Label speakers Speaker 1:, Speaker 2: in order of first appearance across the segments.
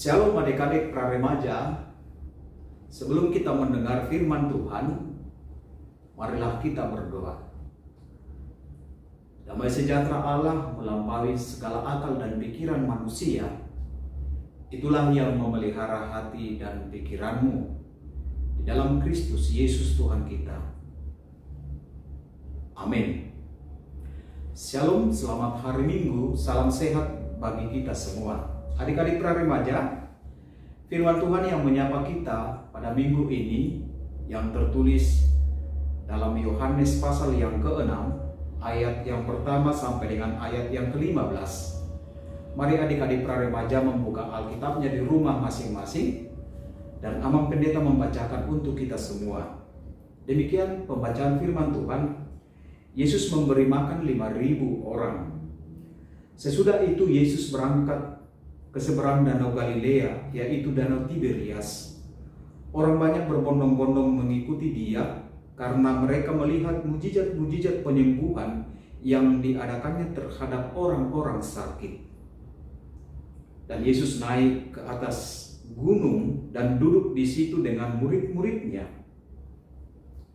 Speaker 1: Shalom adik-adik pra-remaja. Sebelum kita mendengar firman Tuhan, marilah kita berdoa. Damai sejahtera Allah melampaui segala akal dan pikiran manusia. Itulah yang memelihara hati dan pikiranmu di dalam Kristus Yesus Tuhan kita. Amin. Shalom, selamat hari Minggu, salam sehat bagi kita semua. Adik-adik pra-remaja, firman Tuhan yang menyapa kita pada minggu ini yang tertulis dalam Yohanes pasal yang ke-6, ayat yang pertama sampai dengan ayat yang ke-15. Mari adik-adik pra-remaja membuka Alkitabnya di rumah masing-masing dan Amang Pendeta membacakan untuk kita semua. Demikian pembacaan firman Tuhan. Yesus memberi makan 5.000 orang. Sesudah itu Yesus berangkat ke seberang danau Galilea, yaitu danau Tiberias. Orang banyak berbondong-bondong mengikuti dia karena mereka melihat mujizat-mujizat penyembuhan yang diadakannya terhadap orang-orang sakit. Dan Yesus naik ke atas gunung dan duduk di situ dengan murid-muridnya.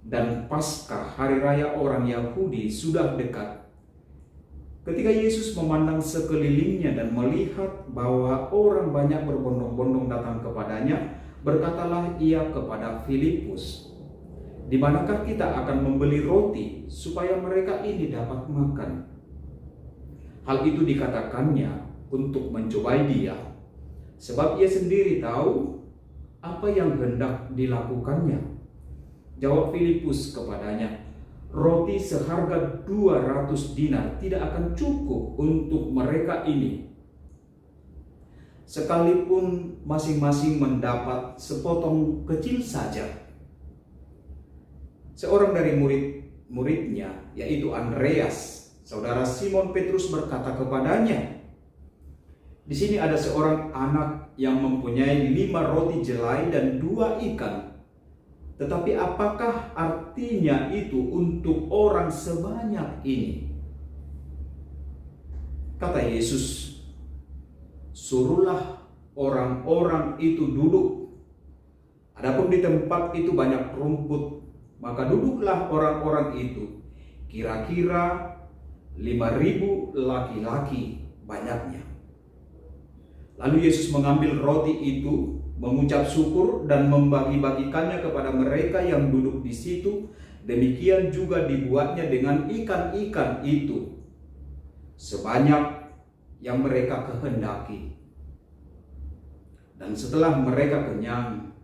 Speaker 1: Dan Paskah, hari raya orang Yahudi, sudah dekat. Ketika Yesus memandang sekelilingnya dan melihat bahwa orang banyak berbondong-bondong datang kepadanya, berkatalah ia kepada Filipus, "Di manakah kita akan membeli roti supaya mereka ini dapat makan?" Hal itu dikatakannya untuk mencobai dia, sebab ia sendiri tahu apa yang hendak dilakukannya. Jawab Filipus kepadanya, "Roti seharga 200 dinar tidak akan cukup untuk mereka ini, sekalipun masing-masing mendapat sepotong kecil saja." Seorang dari murid-muridnya, yaitu Andreas, saudara Simon Petrus, berkata kepadanya, "Di sini ada seorang anak yang mempunyai 5 roti jelai dan 2 ikan. Tetapi apakah artinya itu untuk orang sebanyak ini?" Kata Yesus, "Suruhlah orang-orang itu duduk. Adapun di tempat itu banyak rumput, maka duduklah orang-orang itu, kira-kira 5.000 laki-laki banyaknya." Lalu Yesus mengambil roti itu, mengucap syukur dan membagi-bagikannya kepada mereka yang duduk di situ. Demikian juga dibuatnya dengan ikan-ikan itu, sebanyak yang mereka kehendaki. Dan setelah mereka kenyang,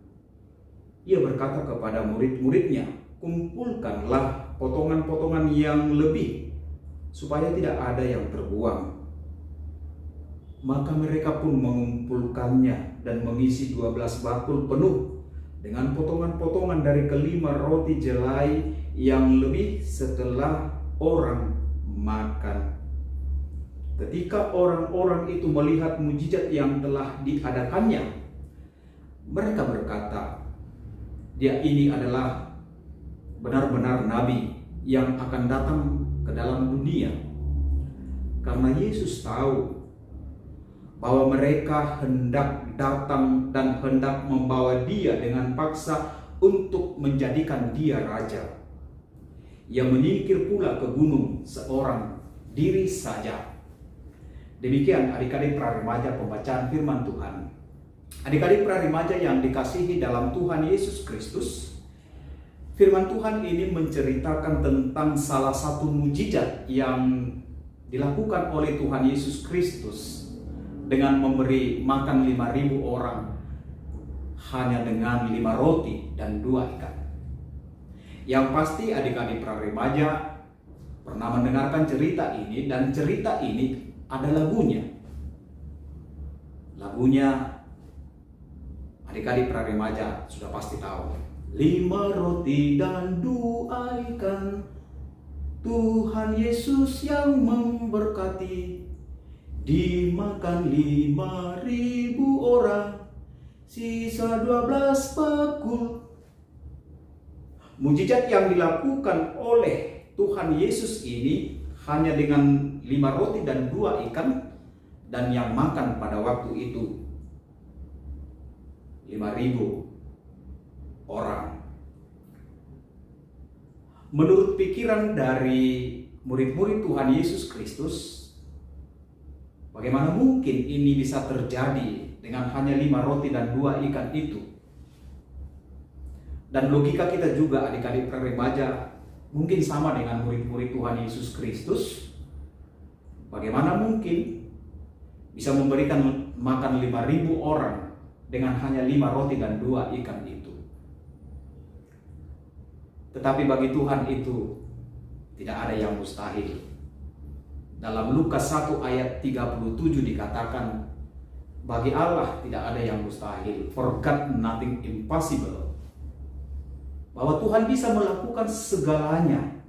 Speaker 1: ia berkata kepada murid-muridnya, "Kumpulkanlah potongan-potongan yang lebih, supaya tidak ada yang terbuang." Maka mereka pun mengumpulkannya dan mengisi 12 bakul penuh dengan potongan-potongan dari kelima roti jelai yang lebih setelah orang makan. Ketika orang-orang itu melihat mujizat yang telah diadakannya, mereka berkata, "Dia ini adalah benar-benar nabi yang akan datang ke dalam dunia." Karena Yesus tahu bahwa mereka hendak datang dan hendak membawa dia dengan paksa untuk menjadikan dia raja. Ia menyingkir pula ke gunung seorang diri saja. Demikian adik-adik pra-remaja pembacaan firman Tuhan. Adik-adik pra-remaja yang dikasihi dalam Tuhan Yesus Kristus, firman Tuhan ini menceritakan tentang salah satu mujizat yang dilakukan oleh Tuhan Yesus Kristus dengan memberi makan 5.000 orang hanya dengan 5 roti dan 2 ikan. Yang pasti adik-adik pra-remaja pernah mendengarkan cerita ini, dan cerita ini ada lagunya. Lagunya adik-adik pra-remaja sudah pasti tahu. 5 roti dan 2 ikan, Tuhan Yesus yang memberkati. Dimakan 5.000 orang, sisa 12 bakul. Mujizat yang dilakukan oleh Tuhan Yesus ini hanya dengan 5 roti dan 2 ikan, dan yang makan pada waktu itu 5.000 orang. Menurut pikiran dari murid-murid Tuhan Yesus Kristus, bagaimana mungkin ini bisa terjadi dengan hanya 5 roti dan 2 ikan itu? Dan logika kita juga adik-adik remaja mungkin sama dengan murid-murid Tuhan Yesus Kristus. Bagaimana mungkin bisa memberikan makan 5.000 orang dengan hanya 5 roti dan 2 ikan itu? Tetapi bagi Tuhan itu tidak ada yang mustahil. Dalam Lukas 1 ayat 37 dikatakan, bagi Allah tidak ada yang mustahil. For God nothing impossible. Bahwa Tuhan bisa melakukan segalanya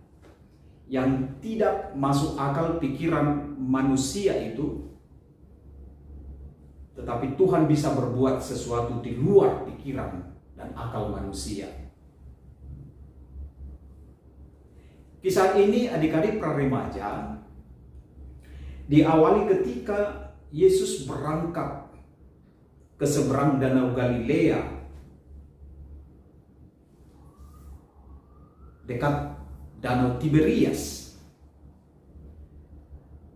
Speaker 1: yang tidak masuk akal pikiran manusia itu. Tetapi Tuhan bisa berbuat sesuatu di luar pikiran dan akal manusia. Kisah ini adik-adik praremaja diawali ketika Yesus berangkat ke seberang Danau Galilea dekat Danau Tiberias.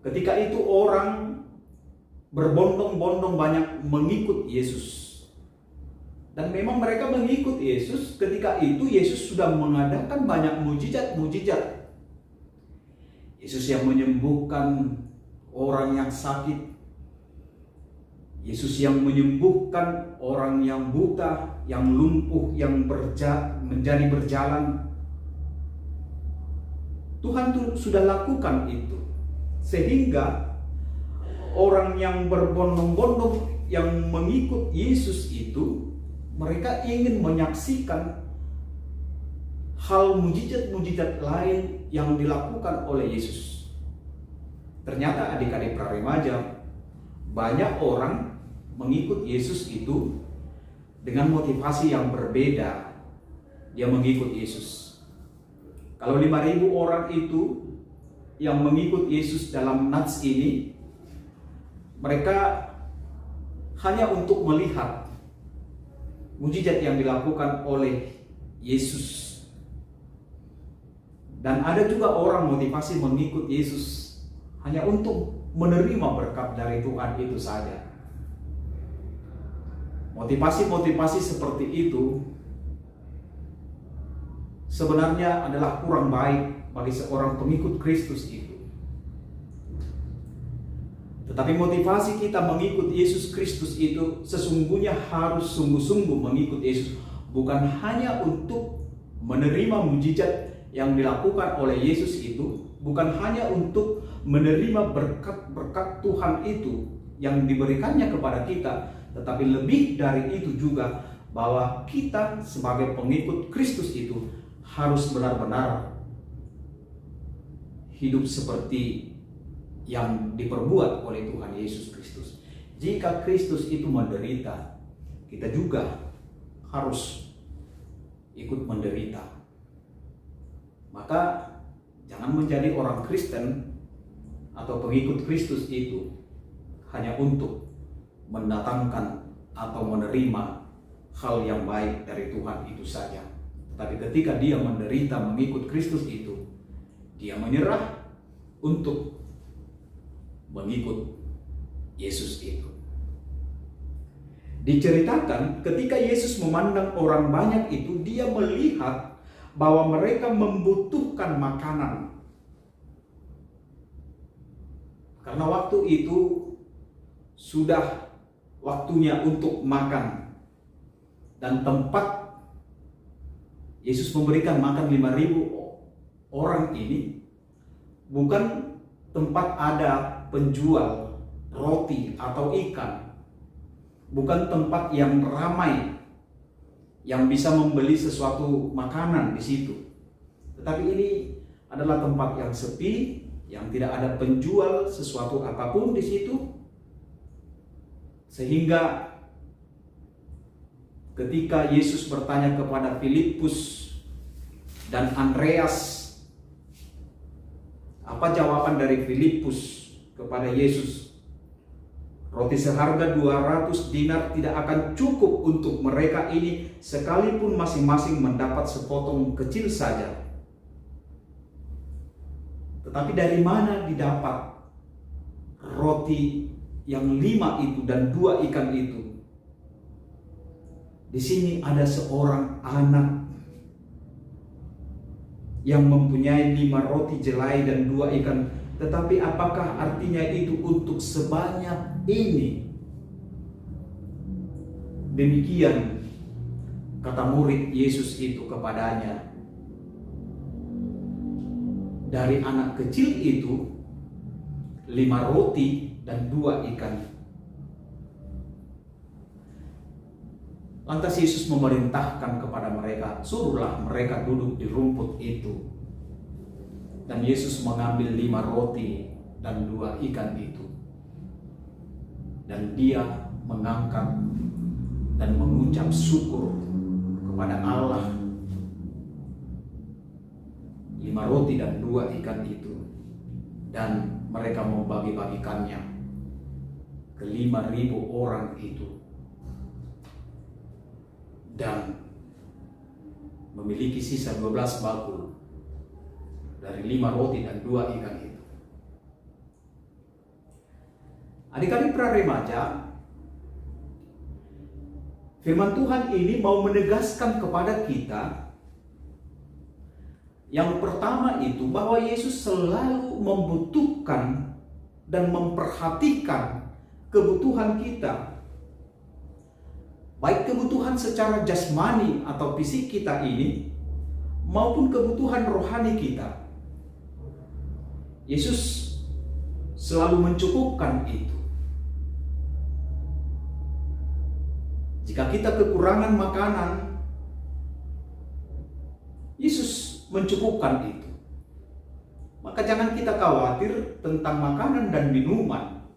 Speaker 1: Ketika itu orang berbondong-bondong banyak mengikut Yesus. Dan memang mereka mengikut Yesus. Ketika itu Yesus sudah mengadakan banyak mujizat-mujizat. Yesus yang menyembuhkan orang yang sakit. Yesus yang menyembuhkan orang yang buta, yang lumpuh, yang menjadi berjalan. Tuhan sudah lakukan itu. Sehingga orang yang berbondong-bondong yang mengikut Yesus itu, mereka ingin menyaksikan hal mujizat-mujizat lain yang dilakukan oleh Yesus. Ternyata adik-adik praremaja, banyak orang mengikut Yesus itu dengan motivasi yang berbeda. Dia mengikut Yesus. Kalau 5.000 orang itu yang mengikut Yesus dalam nats ini, mereka hanya untuk melihat mujizat yang dilakukan oleh Yesus. Dan ada juga orang motivasi mengikut Yesus hanya untuk menerima berkat dari Tuhan itu saja. Motivasi-motivasi seperti itu sebenarnya adalah kurang baik bagi seorang pengikut Kristus itu. Tetapi motivasi kita mengikut Yesus Kristus itu sesungguhnya harus sungguh-sungguh mengikut Yesus, bukan hanya untuk menerima mujizat yang dilakukan oleh Yesus itu, bukan hanya untuk menerima berkat-berkat Tuhan itu yang diberikannya kepada kita, tetapi lebih dari itu juga bahwa kita sebagai pengikut Kristus itu harus benar-benar hidup seperti yang diperbuat oleh Tuhan Yesus Kristus. Jika Kristus itu menderita, kita juga harus ikut menderita. Maka jangan menjadi orang Kristen atau pengikut Kristus itu hanya untuk mendatangkan atau menerima hal yang baik dari Tuhan itu saja. Tapi ketika dia menderita mengikut Kristus itu, dia menyerah untuk mengikut Yesus itu. Diceritakan ketika Yesus memandang orang banyak itu, dia melihat bahwa mereka membutuhkan makanan. Karena waktu itu sudah waktunya untuk makan. Dan tempat Yesus memberikan makan 5.000 orang ini bukan tempat ada penjual roti atau ikan. Bukan tempat yang ramai yang bisa membeli sesuatu makanan di situ. Tetapi ini adalah tempat yang sepi, yang tidak ada penjual sesuatu apapun di situ. Sehingga ketika Yesus bertanya kepada Filipus dan Andreas, apa jawaban dari Filipus kepada Yesus? Roti seharga 200 dinar tidak akan cukup untuk mereka ini, sekalipun masing-masing mendapat sepotong kecil saja. Tetapi dari mana didapat roti yang 5 itu dan 2 ikan itu? Di sini ada seorang anak yang mempunyai 5 roti jelai dan 2 ikan. Tetapi apakah artinya itu untuk sebanyak ini? Demikian kata murid Yesus itu kepadanya. Dari anak kecil itu 5 roti dan 2 ikan. Lantas Yesus memerintahkan kepada mereka, suruhlah mereka duduk di rumput itu. Dan Yesus mengambil 5 roti dan 2 ikan itu. Dan dia mengangkat dan mengucap syukur kepada Allah. 5 roti dan 2 ikan itu. Dan mereka membagi-bagikannya ke 5.000 orang itu. Dan memiliki sisa 12 bakul dari 5 roti dan 2 ikan itu. Adik-adik praremaja, firman Tuhan ini mau menegaskan kepada kita yang pertama itu bahwa Yesus selalu membutuhkan dan memperhatikan kebutuhan kita. Baik kebutuhan secara jasmani atau fisik kita ini, maupun kebutuhan rohani kita. Yesus selalu mencukupkan itu. Jika kita kekurangan makanan, Yesus mencukupkan itu. Maka jangan kita khawatir tentang makanan dan minuman.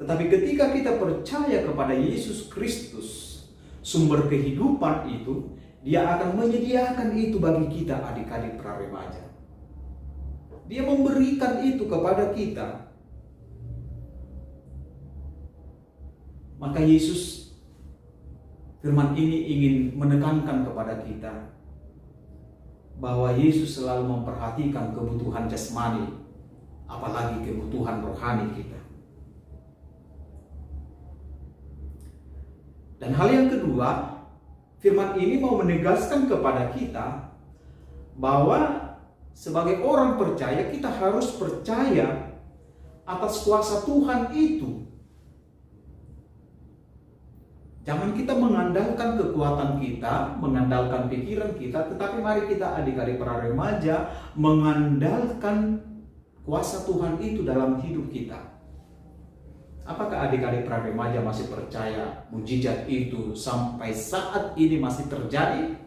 Speaker 1: Tetapi ketika kita percaya kepada Yesus Kristus, sumber kehidupan itu, Dia akan menyediakan itu bagi kita, adik-adik praremaja. Dia memberikan itu kepada kita. Maka Yesus, firman ini ingin menekankan kepada kita bahwa Yesus selalu memperhatikan kebutuhan jasmani, apalagi kebutuhan rohani kita. Dan hal yang kedua, firman ini mau menegaskan kepada kita bahwa sebagai orang percaya, kita harus percaya atas kuasa Tuhan itu. Jangan kita mengandalkan kekuatan kita, mengandalkan pikiran kita, tetapi mari kita adik-adik praremaja mengandalkan kuasa Tuhan itu dalam hidup kita. Apakah adik-adik praremaja masih percaya mujizat itu sampai saat ini masih terjadi?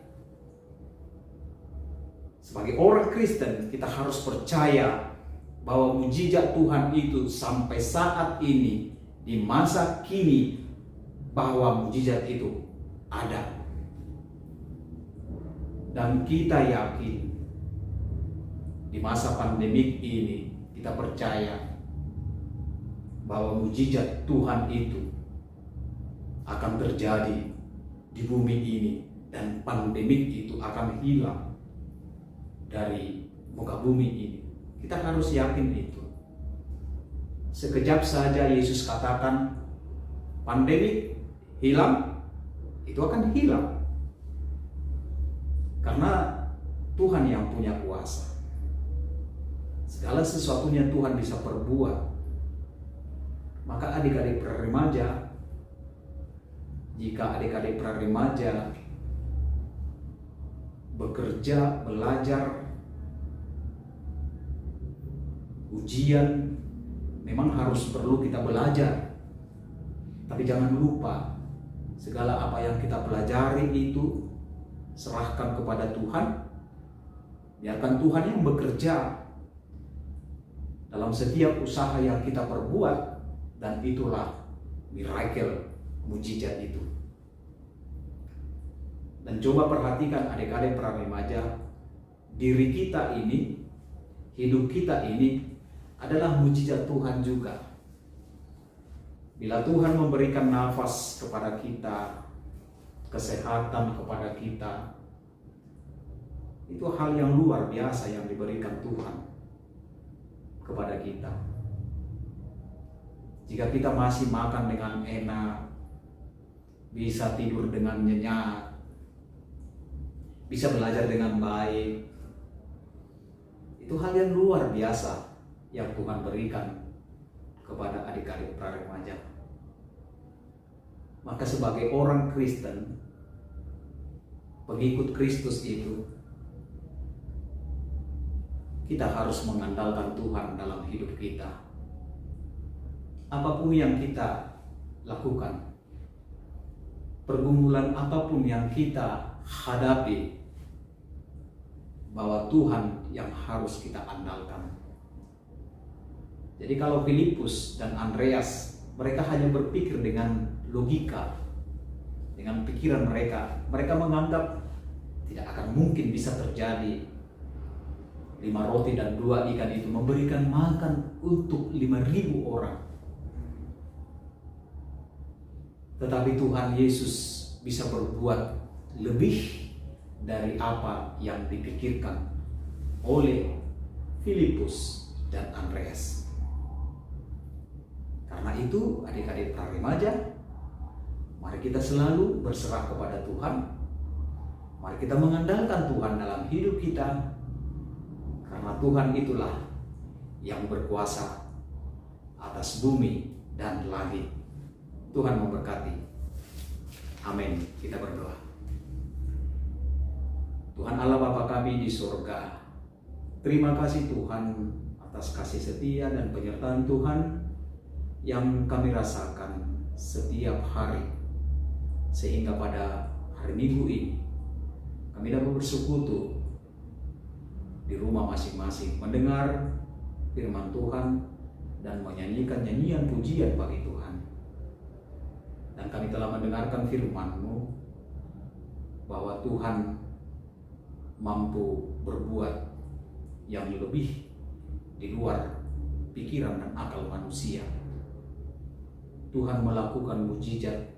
Speaker 1: Sebagai orang Kristen, kita harus percaya bahwa mujizat Tuhan itu sampai saat ini, di masa kini, bahwa mujizat itu ada. Dan kita yakin di masa pandemik ini, kita percaya bahwa mujizat Tuhan itu akan terjadi di bumi ini, dan pandemik itu akan hilang dari muka bumi ini. Kita harus yakin itu. Sekejap saja Yesus katakan pandemik hilang, itu akan hilang. Karena Tuhan yang punya kuasa. Segala sesuatunya Tuhan bisa perbuat. Maka adik-adik praremaja, jika adik-adik praremaja bekerja, belajar, ujian, memang harus perlu kita belajar. Tapi jangan lupa, segala apa yang kita pelajari itu serahkan kepada Tuhan. Biarkan Tuhan yang bekerja dalam setiap usaha yang kita perbuat. Dan itulah miracle, mujizat itu. Dan coba perhatikan adik-adik praremaja, diri kita ini, hidup kita ini adalah mujizat Tuhan juga. Bila Tuhan memberikan nafas kepada kita, kesehatan kepada kita, itu hal yang luar biasa yang diberikan Tuhan kepada kita. Jika kita masih makan dengan enak, bisa tidur dengan nyenyak, bisa belajar dengan baik, itu hal yang luar biasa yang Tuhan berikan kepada adik-adik praremaja. Maka sebagai orang Kristen, pengikut Kristus itu, kita harus mengandalkan Tuhan dalam hidup kita. Apapun yang kita lakukan, pergumulan apapun yang kita hadapi, bahwa Tuhan yang harus kita andalkan. Jadi kalau Filipus dan Andreas, mereka hanya berpikir dengan logika, dengan pikiran mereka menganggap tidak akan mungkin bisa terjadi 5 roti dan 2 ikan itu memberikan makan untuk 5.000 orang. Tetapi Tuhan Yesus bisa berbuat lebih dari apa yang dipikirkan oleh Filipus dan Andreas. Karena itu, adik-adik praremaja, mari kita selalu berserah kepada Tuhan. Mari kita mengandalkan Tuhan dalam hidup kita, karena Tuhan itulah yang berkuasa atas bumi dan langit. Tuhan memberkati. Amin. Kita berdoa. Tuhan Allah Bapa kami di surga, terima kasih Tuhan atas kasih setia dan penyertaan Tuhan yang kami rasakan setiap hari, sehingga pada hari Minggu ini kami dapat bersekutu di rumah masing-masing, mendengar firman Tuhan dan menyanyikan nyanyian pujian bagi Tuhan. Dan kami telah mendengarkan firman-Mu bahwa Tuhan mampu berbuat yang lebih di luar pikiran dan akal manusia. Tuhan melakukan mukjizat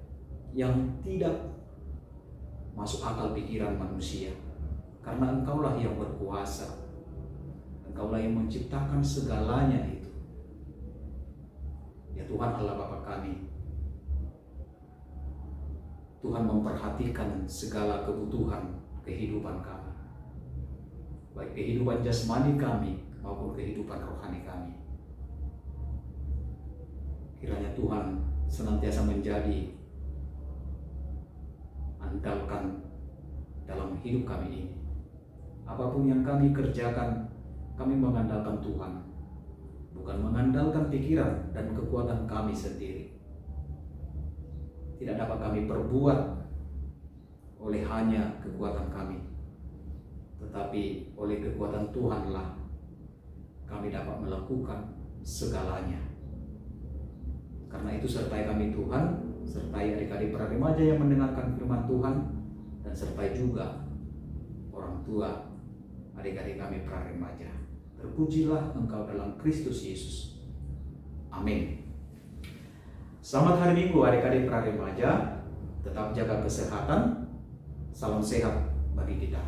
Speaker 1: yang tidak masuk akal pikiran manusia, karena Engkaulah yang berkuasa. Engkaulah yang menciptakan segalanya itu. Ya Tuhan Allah Bapa kami, Tuhan memperhatikan segala kebutuhan kehidupan kami, baik kehidupan jasmani kami maupun kehidupan rohani kami. Kiranya Tuhan senantiasa menjadi andalkan dalam hidup kami ini. Apapun yang kami kerjakan, kami mengandalkan Tuhan, bukan mengandalkan pikiran dan kekuatan kami sendiri. Tidak dapat kami perbuat oleh hanya kekuatan kami, tetapi oleh kekuatan Tuhanlah kami dapat melakukan segalanya. Karena itu sertai kami Tuhan, sertai adik-adik praremaja yang mendengarkan firman Tuhan, dan sertai juga orang tua adik-adik kami praremaja. Terpujilah Engkau dalam Kristus Yesus. Amin. Selamat hari Minggu adik-adik praremaja. Tetap jaga kesehatan. Salam sehat bagi kita.